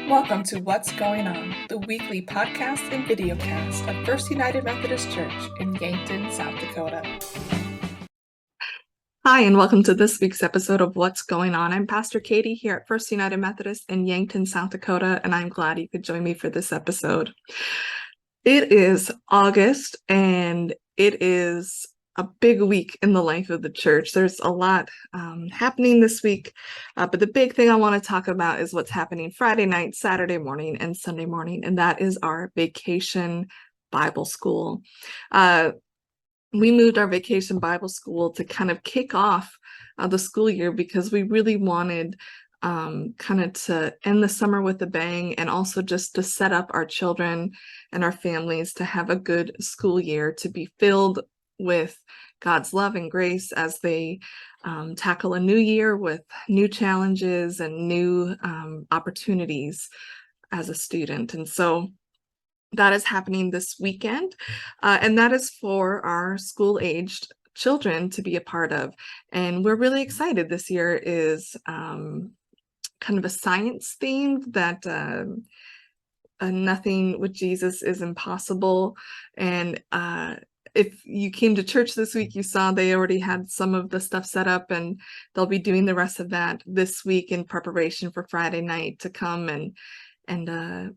Welcome to What's Going On, the weekly podcast and videocast of First United Methodist Church in Yankton, South Dakota. Hi, and welcome to this week's episode of What's Going On. I'm Pastor Katie here at First United Methodist in Yankton, South Dakota, and I'm glad you could join me for this episode. It is August, and it is a big week in the life of the church. There's a lot happening this week, but the big thing I want to talk about is what's happening Friday night, Saturday morning, and Sunday morning, and that is our Vacation Bible School. We moved our Vacation Bible School to kind of kick off the school year because we really wanted kind of to end the summer with a bang, and also just to set up our children and our families to have a good school year, to be filled with God's love and grace as they tackle a new year with new challenges and new opportunities as a student. And so that is happening this weekend, and that is for our school-aged children to be a part of. And we're really excited. This year is kind of a science theme that nothing with Jesus is impossible. And if you came to church this week, you saw they already had some of the stuff set up, and they'll be doing the rest of that this week in preparation for Friday night to come and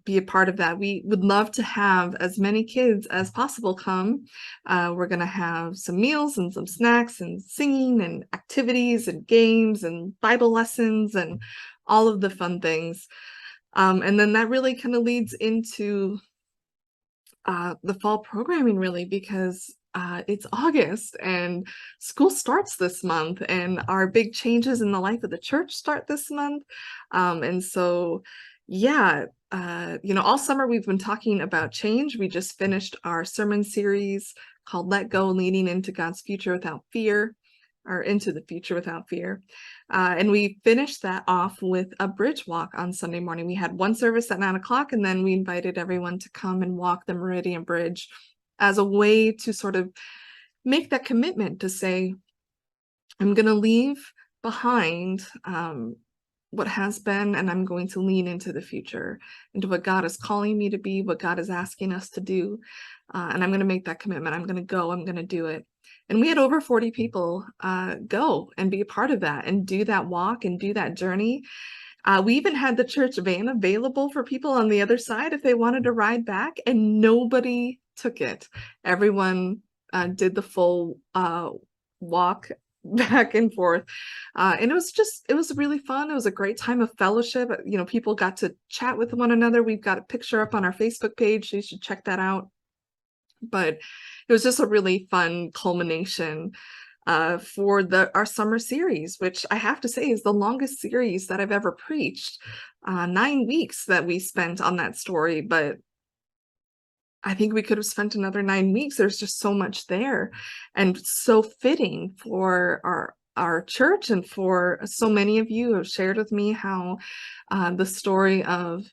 be a part of that. We would love to have as many kids as possible come. We're going to have some meals and some snacks and singing and activities and games and Bible lessons and all of the fun things. And then that really kind of leads into the fall programming, really, because it's August and school starts this month, and our big changes in the life of the church start this month. And so, yeah, all summer we've been talking about change. We just finished our sermon series called Let Go, Leading into God's Future Without Fear, or Into the Future Without Fear. And we finished that off with a bridge walk on Sunday morning. We had one service at 9 o'clock, and then we invited everyone to come and walk the Meridian Bridge as a way to sort of make that commitment to say, I'm going to leave behind what has been, and I'm going to lean into the future, into what God is calling me to be, what God is asking us to do. And I'm going to make that commitment. I'm going to go, I'm going to do it. And we had over 40 people go and be a part of that and do that walk and do that journey. We even had the church van available for people on the other side if they wanted to ride back, and nobody took it. Everyone did the full walk back and forth. And it was really fun. It was a great time of fellowship. People got to chat with one another. We've got a picture up on our Facebook page, so you should check that out. But it was just a really fun culmination for our summer series, which I have to say is the longest series that I've ever preached. 9 weeks that we spent on that story, but I think we could have spent another 9 weeks. There's just so much there, and so fitting for our church, and for so many of you have shared with me how the story of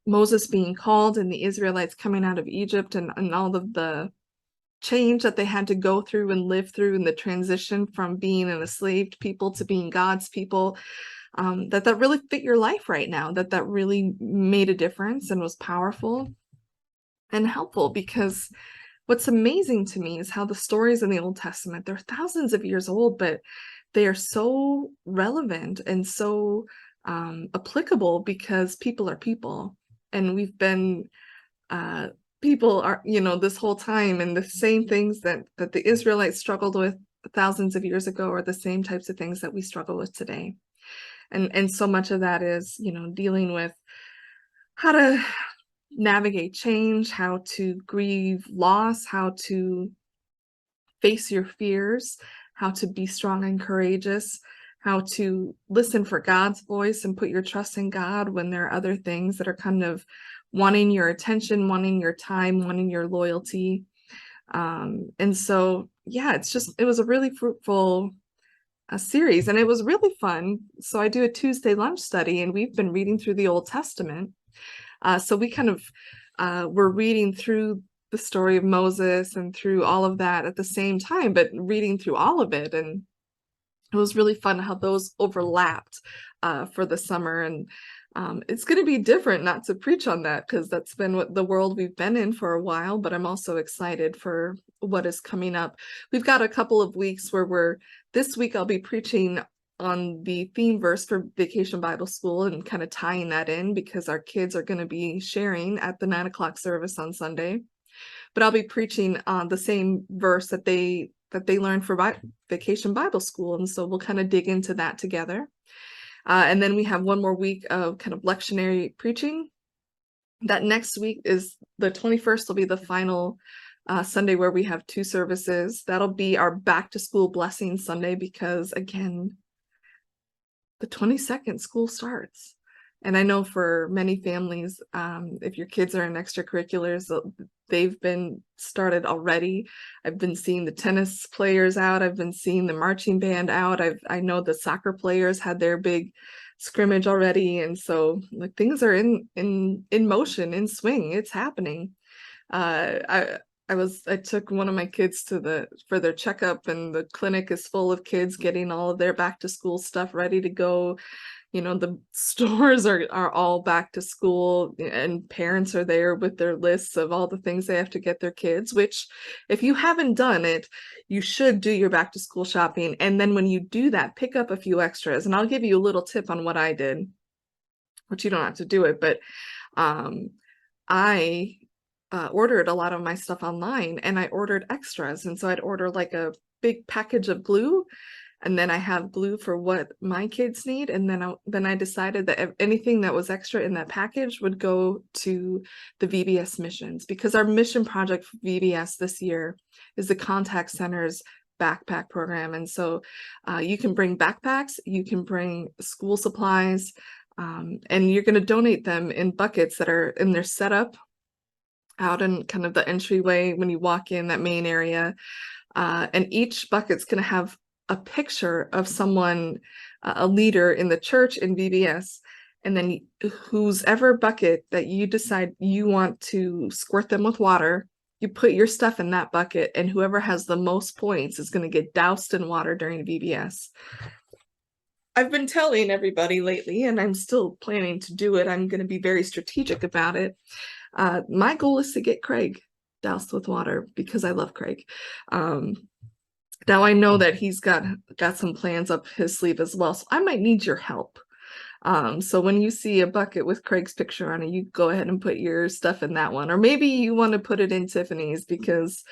Moses being called and the Israelites coming out of Egypt, and all of the change that they had to go through and live through, in the transition from being an enslaved people to being God's people, that really fit your life right now, that really made a difference and was powerful and helpful. Because what's amazing to me is how the stories in the Old Testament, they're thousands of years old, but they are so relevant and so applicable, because people are people, and we've been people are this whole time, and the same things that the Israelites struggled with thousands of years ago are the same types of things that we struggle with today. And so much of that is dealing with how to navigate change, how to grieve loss, how to face your fears, how to be strong and courageous, how to listen for God's voice and put your trust in God when there are other things that are kind of wanting your attention, wanting your time, wanting your loyalty. And so, yeah, it was a really fruitful series, and it was really fun. So I do a Tuesday lunch study, and we've been reading through the Old Testament. So we kind of were reading through the story of Moses and through all of that at the same time, but reading through all of it. And it was really fun how those overlapped for the summer. And It's going to be different not to preach on that because that's been what the world we've been in for a while, but I'm also excited for what is coming up. We've got a couple of weeks where this week I'll be preaching on the theme verse for Vacation Bible School and kind of tying that in because our kids are going to be sharing at the 9 o'clock service on Sunday. But I'll be preaching on the same verse that they learned for Vacation Bible School, and so we'll kind of dig into that together. And then we have one more week of kind of lectionary preaching. That next week is the 21st will be the final Sunday where we have 2 services. That'll be our back to school blessing Sunday because again, the 22nd school starts. And I know for many families, if your kids are in extracurriculars, they've been started already. I've been seeing the tennis players out. I've been seeing the marching band out. I know the soccer players had their big scrimmage already. And so like things are in motion, in swing. It's happening. I took one of my kids for their checkup, and the clinic is full of kids getting all of their back to school stuff ready to go. The stores are all back to school, and parents are there with their lists of all the things they have to get their kids, which if you haven't done it, you should do your back to school shopping. And then when you do that, pick up a few extras. And I'll give you a little tip on what I did, which you don't have to do it, but I ordered a lot of my stuff online and I ordered extras. And so I'd order like a big package of glue, and then I have glue for what my kids need. And then I decided that anything that was extra in that package would go to the VBS missions, because our mission project for VBS this year is the Contact Center's backpack program. And so you can bring backpacks, you can bring school supplies, and you're going to donate them in buckets that are in their setup out in kind of the entryway when you walk in that main area. And each bucket's going to have a picture of someone, a leader in the church in VBS, and then whose ever bucket that you decide you want to squirt them with water, you put your stuff in that bucket, and whoever has the most points is going to get doused in water during VBS. I've been telling everybody lately, and I'm still planning to do it. I'm going to be very strategic about it. My goal is to get Craig doused with water because I love Craig. Now I know that he's got some plans up his sleeve as well, so I might need your help. So when you see a bucket with Craig's picture on it, you go ahead and put your stuff in that one, or maybe you want to put it in Tiffany's because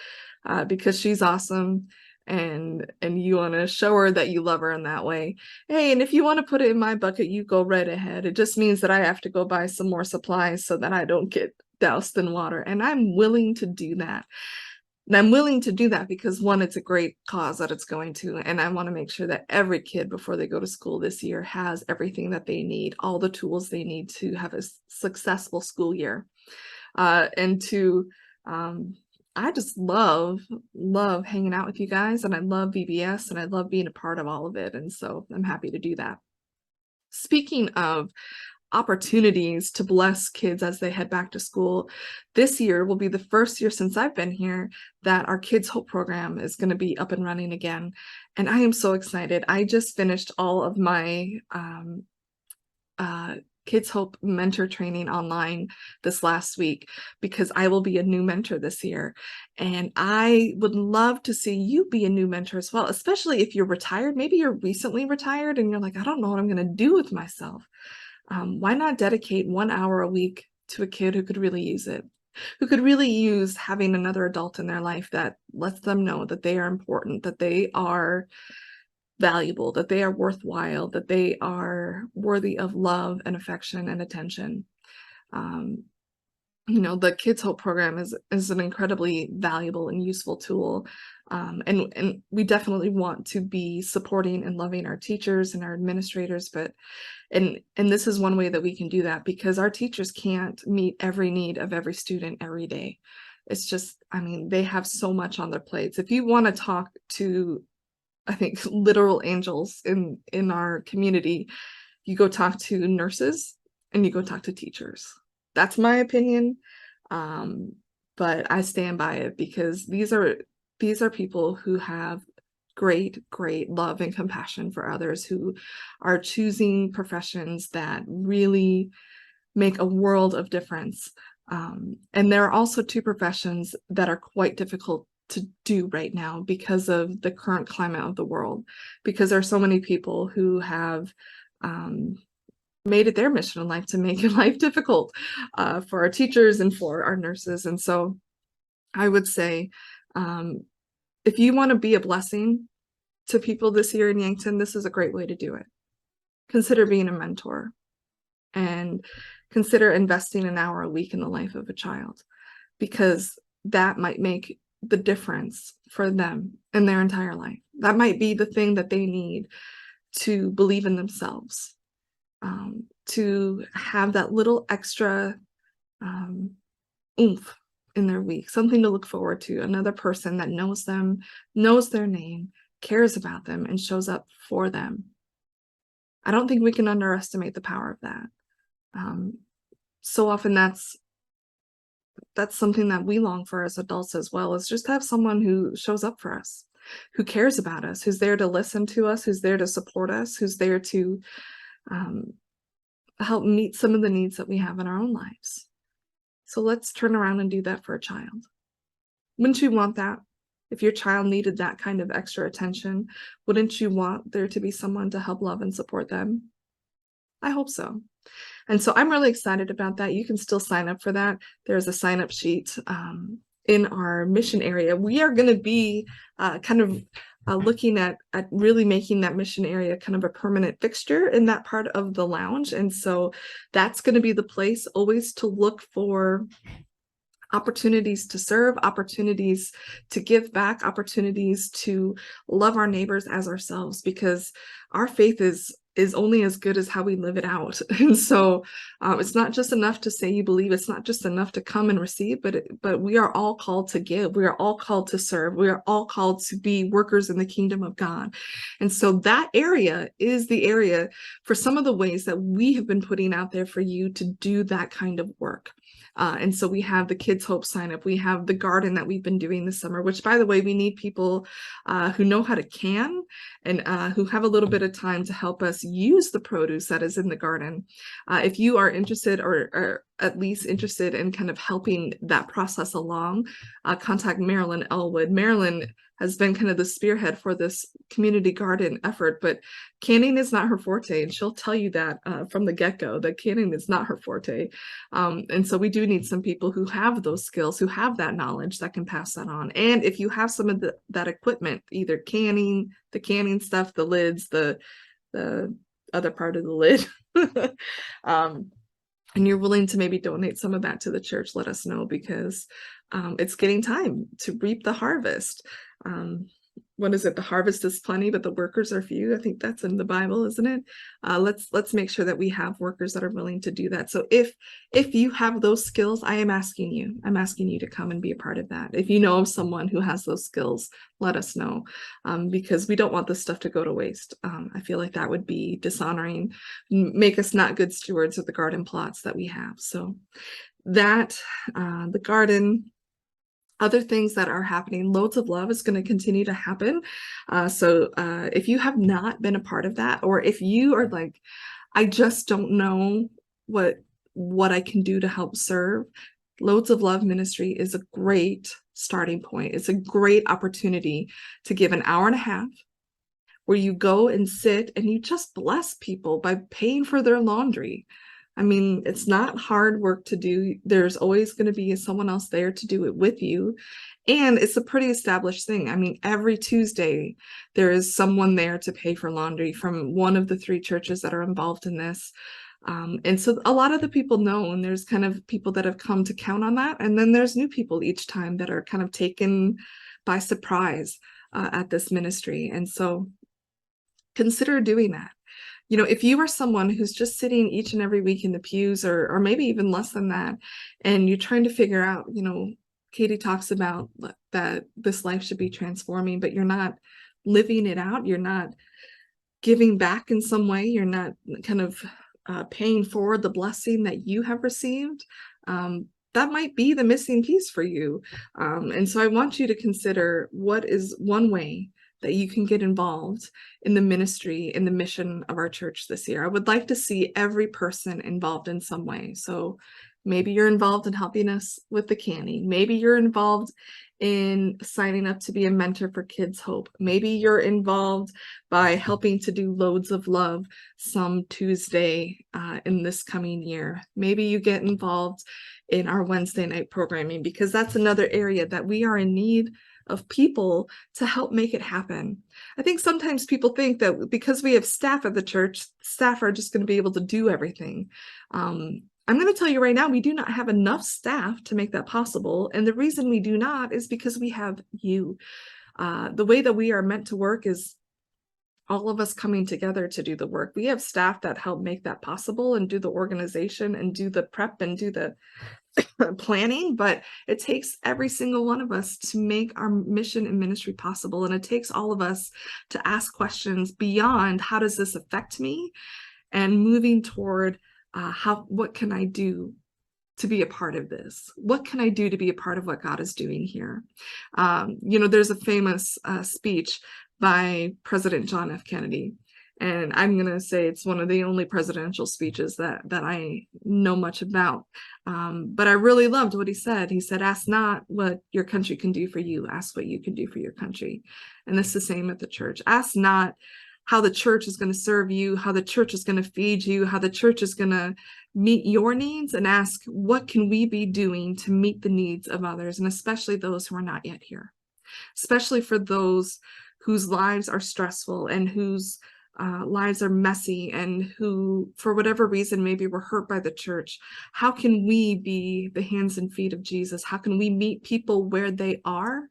she's awesome, and you want to show her that you love her in that way. Hey, and if you want to put it in my bucket, you go right ahead. It just means that I have to go buy some more supplies so that I don't get doused in water, and I'm willing to do that. And I'm willing to do that because, one, it's a great cause that it's going to, and I want to make sure that every kid before they go to school this year has everything that they need, all the tools they need to have a successful school year. And two, I just love hanging out with you guys, and I love VBS, and I love being a part of all of it. And so I'm happy to do that. Speaking of opportunities to bless kids as they head back to school, this year will be the first year since I've been here that our Kids Hope program is going to be up and running again. And I am so excited. I just finished all of my Kids Hope mentor training online this last week because I will be a new mentor this year. And I would love to see you be a new mentor as well, especially if you're retired. Maybe you're recently retired and you're like, I don't know what I'm going to do with myself. Why not dedicate 1 hour a week to a kid who could really use it, who could really use having another adult in their life that lets them know that they are important, that they are valuable, that they are worthwhile, that they are worthy of love and affection and attention. The Kids Hope program is an incredibly valuable and useful tool. And we definitely want to be supporting and loving our teachers and our administrators, and this is one way that we can do that because our teachers can't meet every need of every student every day. It's just, they have so much on their plates. If you want to talk to, I think, literal angels in our community, you go talk to nurses and you go talk to teachers. That's my opinion, but I stand by it because these are people who have great, great love and compassion for others who are choosing professions that really make a world of difference. And there are also two professions that are quite difficult to do right now because of the current climate of the world, because there are so many people who have made it their mission in life to make life difficult for our teachers and for our nurses. And so I would say, if you want to be a blessing to people this year in Yankton, this is a great way to do it. Consider being a mentor and consider investing an hour a week in the life of a child, because that might make the difference for them in their entire life. That might be the thing that they need to believe in themselves, to have that little extra oomph in their week, something to look forward to, another person that knows them, knows their name, cares about them, and shows up for them. I don't think we can underestimate the power of that. So often that's something that we long for as adults as well, is just have someone who shows up for us, who cares about us, who's there to listen to us, who's there to support us, who's there to help meet some of the needs that we have in our own lives. So let's turn around and do that for a child. Wouldn't you want that? If your child needed that kind of extra attention, wouldn't you want there to be someone to help love and support them? I hope so. And so I'm really excited about that. You can still sign up for that. There's a sign up sheet in our mission area. We are going to be looking at really making that mission area kind of a permanent fixture in that part of the lounge. And so that's going to be the place always to look for opportunities to serve, opportunities to give back, opportunities to love our neighbors as ourselves, because our faith is only as good as how we live it out. And so it's not just enough to say you believe, it's not just enough to come and receive, but we are all called to give. We are all called to serve. We are all called to be workers in the kingdom of God. And so that area is the area for some of the ways that we have been putting out there for you to do that kind of work. And so we have the Kids Hope sign up. We have the garden that we've been doing this summer, which, by the way, we need people who know how to can and who have a little bit of time to help us use the produce that is in the garden. If you are interested, or at least interested in kind of helping that process along, contact Marilyn Elwood. Marilyn has been kind of the spearhead for this community garden effort, but canning is not her forte, and she'll tell you that from the get-go, that canning is not her forte. And so we do need some people who have those skills, who have that knowledge, that can pass that on. And if you have some of that equipment, either canning, the canning stuff, the lids, the other part of the lid, and you're willing to maybe donate some of that to the church, let us know, because it's getting time to reap the harvest. What is it? The harvest is plenty, but the workers are few. I think that's in the Bible, isn't it? Let's make sure that we have workers that are willing to do that. So if you have those skills, I'm asking you to come and be a part of that. If you know of someone who has those skills, let us know, because we don't want this stuff to go to waste. I feel like that would be dishonoring, make us not good stewards of the garden plots that we have. So that, the garden, other things that are happening, Loads of Love is going to continue to happen. So if you have not been a part of that, or if you are like, I just don't know what I can do to help serve, Loads of Love Ministry is a great starting point. It's a great opportunity to give an hour and a half where you go and sit and you just bless people by paying for their laundry. I mean, it's not hard work to do. There's always going to be someone else there to do it with you. And it's a pretty established thing. I mean, every Tuesday, there is someone there to pay for laundry from one of the 3 churches that are involved in this. And so a lot of the people know, and there's kind of people that have come to count on that. And then there's new people each time that are kind of taken by surprise at this ministry. And so consider doing that. You know, if you are someone who's just sitting each and every week in the pews, or maybe even less than that, and you're trying to figure out, you know, Katie talks about that this life should be transforming, but you're not living it out, you're not giving back in some way, you're not kind of paying forward the blessing that you have received, that might be the missing piece for you. And so I want you to consider, what is one way that you can get involved in the ministry, in the mission of our church this year. I would like to see every person involved in some way. So maybe you're involved in helping us with the canning. Maybe you're involved in signing up to be a mentor for Kids Hope. Maybe you're involved by helping to do Loads of Love some Tuesday in this coming year. Maybe you get involved in our Wednesday night programming, because that's another area that we are in need of people to help make it happen. I think sometimes people think that because we have staff at the church, staff are just going to be able to do everything. I'm going to tell you right now, we do not have enough staff to make that possible. And the reason we do not is because we have you. The way that we are meant to work is all of us coming together to do the work. We have staff that help make that possible and do the organization and do the prep and do the planning, but it takes every single one of us to make our mission and ministry possible. And it takes all of us to ask questions beyond how does this affect me, and moving toward what can I do to be a part of this? What can I do to be a part of what God is doing here? There's a famous speech by President John F. Kennedy. And I'm going to say it's one of the only presidential speeches that I know much about. But I really loved what he said. He said, ask not what your country can do for you, ask what you can do for your country. And it's the same at the church. Ask not how the church is going to serve you, how the church is going to feed you, how the church is going to meet your needs, and ask, what can we be doing to meet the needs of others, and especially those who are not yet here, especially for those whose lives are stressful and whose lives are messy, and who, for whatever reason, maybe were hurt by the church. How can we be the hands and feet of Jesus? How can we meet people where they are?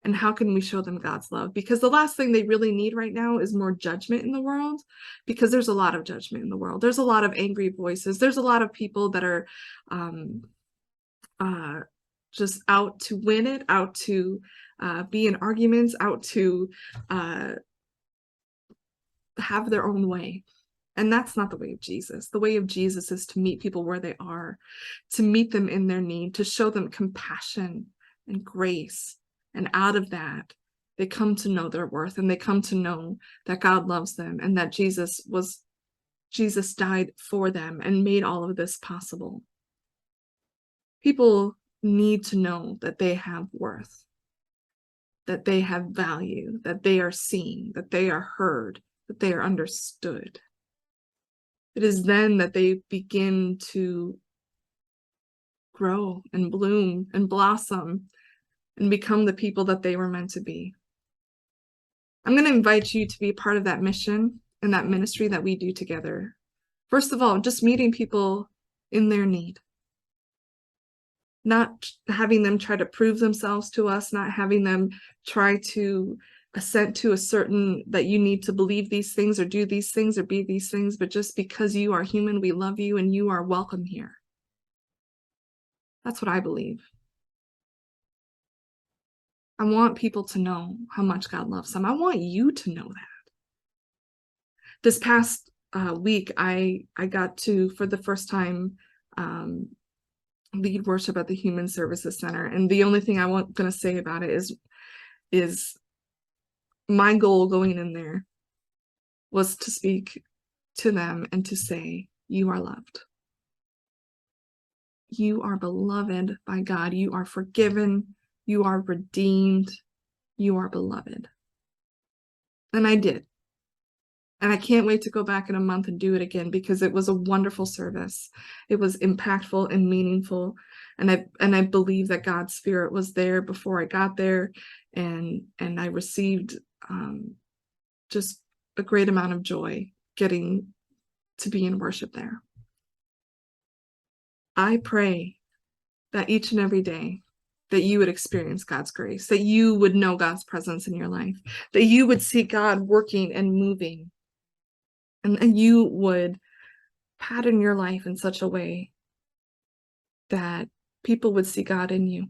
And how can we show them God's love? Because the last thing they really need right now is more judgment in the world, because there's a lot of judgment in the world. There's a lot of angry voices. There's a lot of people that are just out to win it, out to be in arguments, out to have their own way. And that's not the way of Jesus. The way of Jesus is to meet people where they are, to meet them in their need, to show them compassion and grace. And out of that, they come to know their worth, and they come to know that God loves them, and that Jesus died for them and made all of this possible. People need to know that they have worth, that they have value, that they are seen, that they are heard, that they are understood. It is then that they begin to grow and bloom and blossom and become the people that they were meant to be. I'm going to invite you to be a part of that mission and that ministry that we do together. First of all, just meeting people in their need. Not having them try to prove themselves to us, not having them try to assent to a certain that you need to believe these things or do these things or be these things, but just because you are human, we love you and you are welcome here. That's what I believe. I want people to know how much God loves them. I want you to know that. This past week, I got to, for the first time, lead worship at the Human Services Center. And the only thing I want going to say about it is my goal going in there was to speak to them and to say, you are loved. You are beloved by God. You are forgiven. You are redeemed. You are beloved. And I did. And I can't wait to go back in a month and do it again, because it was a wonderful service. It was impactful and meaningful. And I believe that God's Spirit was there before I got there. And I received just a great amount of joy getting to be in worship there. I pray that each and every day that you would experience God's grace, that you would know God's presence in your life, that you would see God working and moving, and you would pattern your life in such a way that people would see God in you.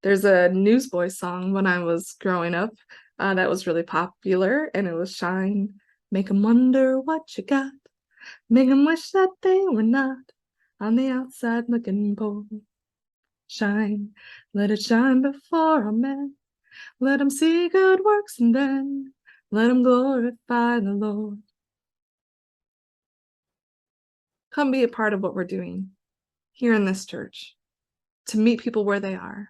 There's a Newsboys song when I was growing up that was really popular, and it was Shine, make 'em wonder what you got, make 'em wish that they were not on the outside looking bold. Shine, let it shine before all men, Let them see good works and then let them glorify the Lord. Come be a part of what we're doing here in this church, to meet people where they are,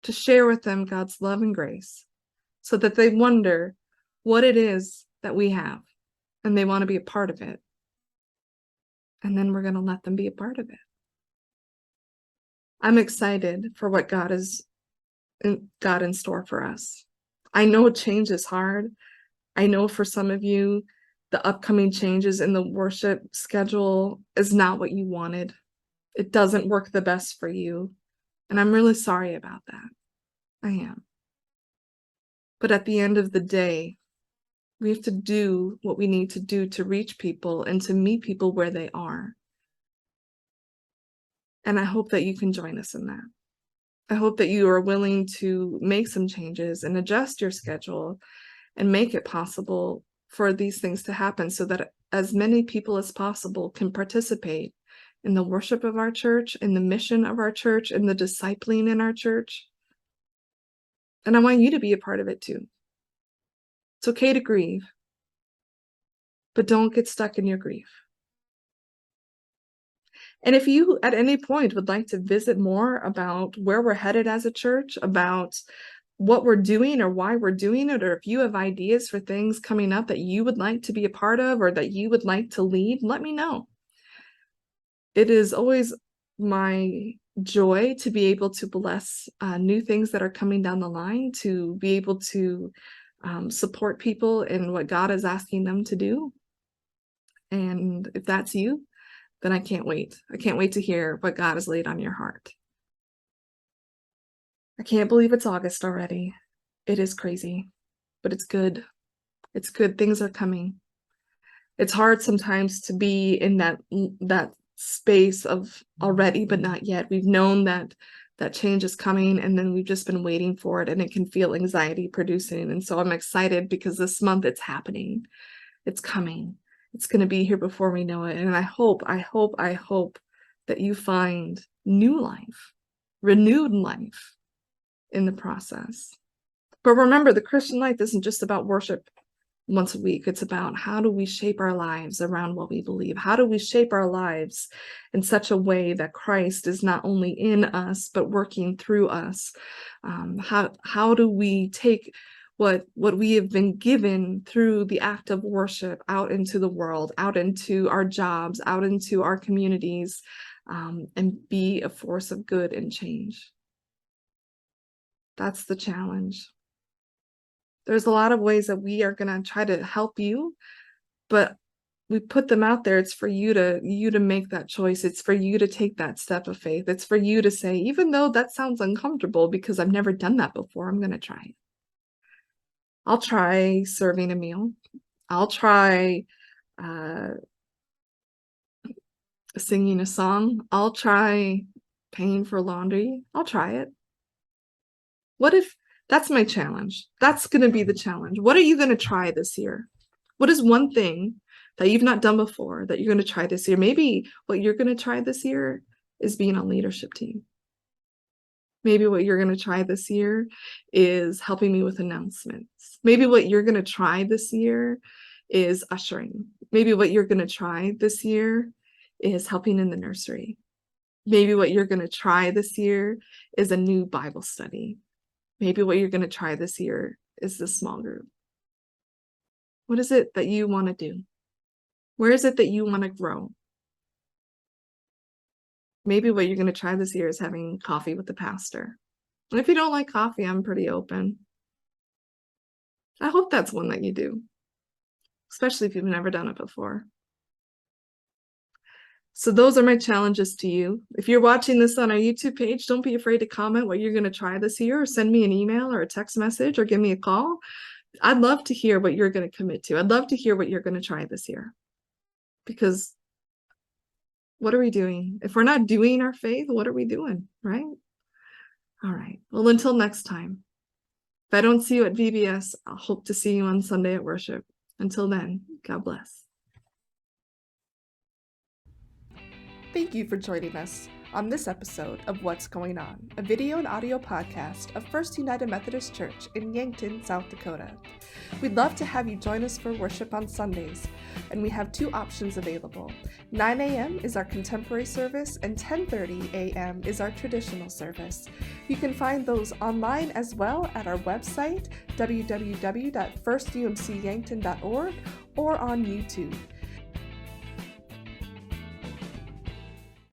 to share with them God's love and grace, so that they wonder what it is that we have, and they want to be a part of it. And then we're going to let them be a part of it. I'm excited for what God has got in store for us. I know change is hard. I know for some of you, the upcoming changes in the worship schedule is not what you wanted. It doesn't work the best for you. And I'm really sorry about that. I am. But at the end of the day, we have to do what we need to do to reach people and to meet people where they are. And I hope that you can join us in that. I hope that you are willing to make some changes and adjust your schedule and make it possible for these things to happen, so that as many people as possible can participate in the worship of our church, in the mission of our church, in the discipling in our church. And I want you to be a part of it too. It's okay to grieve, but don't get stuck in your grief. And if you at any point would like to visit more about where we're headed as a church, about what we're doing or why we're doing it, or if you have ideas for things coming up that you would like to be a part of or that you would like to lead, let me know. It is always my joy to be able to bless new things that are coming down the line, to be able to support people in what God is asking them to do. And if that's you, then I can't wait. I can't wait to hear what God has laid on your heart. I can't believe it's August already. It is crazy, but it's good. It's good. Things are coming. It's hard sometimes to be in that space of already, but not yet. We've known that change is coming, and then we've just been waiting for it, and it can feel anxiety producing. And so I'm excited because this month it's happening. It's coming. It's going to be here before we know it. And I hope that you find new life, renewed life in the process. But remember, the Christian life isn't just about worship once a week. It's about how do we shape our lives around what we believe? How do we shape our lives in such a way that Christ is not only in us, but working through us? How do we take what we have been given through the act of worship out into the world, out into our jobs, out into our communities, and be a force of good and change? That's the challenge. There's a lot of ways that we are going to try to help you, but we put them out there. It's for you to make that choice. It's for you to take that step of faith. It's for you to say, even though that sounds uncomfortable because I've never done that before, I'm going to try it. I'll try serving a meal. I'll try singing a song. I'll try paying for laundry. I'll try it. What if that's my challenge? That's going to be the challenge. What are you going to try this year? What is one thing that you've not done before that you're going to try this year? Maybe what you're going to try this year is being on leadership team. Maybe what you're going to try this year is helping me with announcements. Maybe what you're going to try this year is ushering. Maybe what you're going to try this year is helping in the nursery. Maybe what you're going to try this year is a new Bible study. Maybe what you're going to try this year is the small group. What is it that you want to do? Where is it that you want to grow? Maybe what you're going to try this year is having coffee with the pastor. And if you don't like coffee, I'm pretty open. I hope that's one that you do, especially if you've never done it before. So those are my challenges to you. If you're watching this on our YouTube page, don't be afraid to comment what you're going to try this year, or send me an email or a text message or give me a call. I'd love to hear what you're going to commit to. I'd love to hear what you're going to try this year. Because what are we doing? If we're not doing our faith, what are we doing, right? All right. Well, until next time. If I don't see you at VBS, I'll hope to see you on Sunday at worship. Until then, God bless. Thank you for joining us on this episode of What's Going On, a video and audio podcast of First United Methodist Church in Yankton, South Dakota. We'd love to have you join us for worship on Sundays, and we have two options available. 9 a.m. is our contemporary service, and 10:30 a.m. is our traditional service. You can find those online as well at our website, www.firstumcyankton.org, or on YouTube.